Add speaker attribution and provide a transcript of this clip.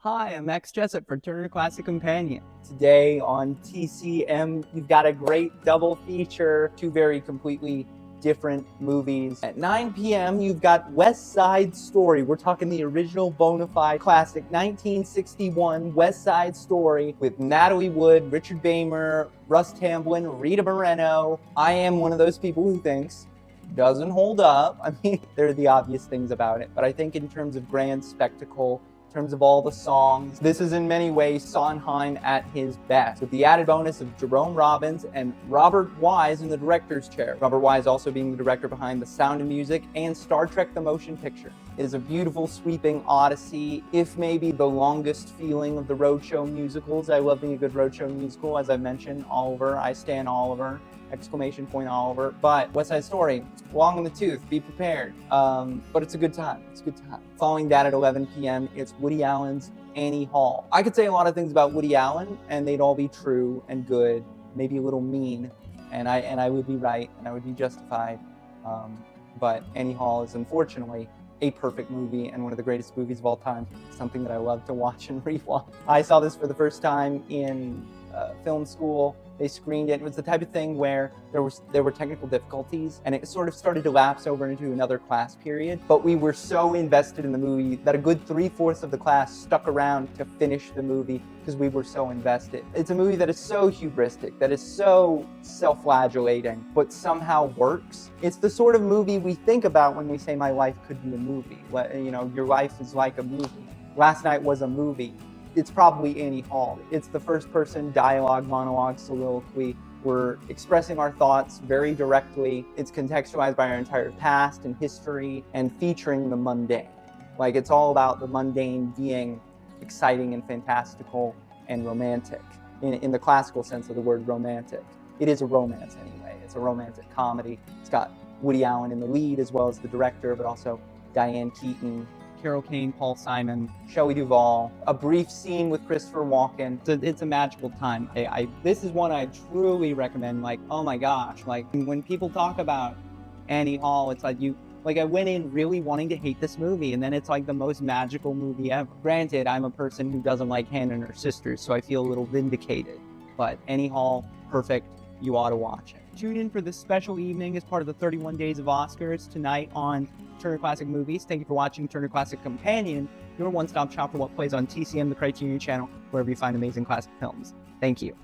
Speaker 1: Hi, I'm Max Jessup for Turner Classic Companion. Today on TCM, we've got a great double feature, two very completely different movies. At 9 p.m., you've got West Side Story. We're talking the original bona fide classic 1961 West Side Story with Natalie Wood, Richard Beymer, Russ Tamblyn, Rita Moreno. I am one of those people who thinks doesn't hold up. I mean, there are the obvious things about it, but I think in terms of grand spectacle, in terms of all the songs, this is in many ways Sondheim at his best, with the added bonus of Jerome Robbins and Robert Wise in the director's chair. Robert Wise also being the director behind The Sound of Music and Star Trek: The Motion Picture. It is a beautiful, sweeping odyssey, if maybe the longest feeling of the roadshow musicals. I love being a good roadshow musical, as I mentioned. Oliver, I stan Oliver. Exclamation point Oliver. But West Side Story, long in the tooth, be prepared. But it's a good time. It's a good time. Following that at 11 p.m., it's Woody Allen's Annie Hall. I could say a lot of things about Woody Allen, and they'd all be true and good, maybe a little mean, and I would be right, and I would be justified. But Annie Hall is unfortunately a perfect movie and one of the greatest movies of all time. Something that I love to watch and rewatch. I saw this for the first time in film school. They screened it. It was the type of thing where there were technical difficulties, and it sort of started to lapse over into another class period. But we were so invested in the movie that a good 3/4 of the class stuck around to finish the movie because we were so invested. It's a movie that is so hubristic, that is so self-flagellating, but somehow works. It's the sort of movie we think about when we say my life could be a movie. You know, your life is like a movie. Last night was a movie. It's probably Annie Hall. It's the first-person dialogue, monologue, soliloquy. We're expressing our thoughts very directly. It's contextualized by our entire past and history and featuring the mundane. Like, it's all about the mundane being exciting and fantastical and romantic in the classical sense of the word romantic. It is a romance anyway. It's a romantic comedy. It's got Woody Allen in the lead as well as the director, but also Diane Keaton, Carol Kane, Paul Simon, Shelley Duvall, a brief scene with Christopher Walken. It's a magical time. This is one I truly recommend. Like, oh my gosh, like when people talk about Annie Hall, it's like I went in really wanting to hate this movie, and then it's like the most magical movie ever. Granted, I'm a person who doesn't like Hannah and her sisters, so I feel a little vindicated, but Annie Hall, perfect. You ought to watch it. Tune in for this special evening as part of the 31 Days of Oscars tonight on Turner Classic Movies. Thank you for watching Turner Classic Companion, your one-stop shop for what plays on TCM, the Criterion Channel, wherever you find amazing classic films. Thank you.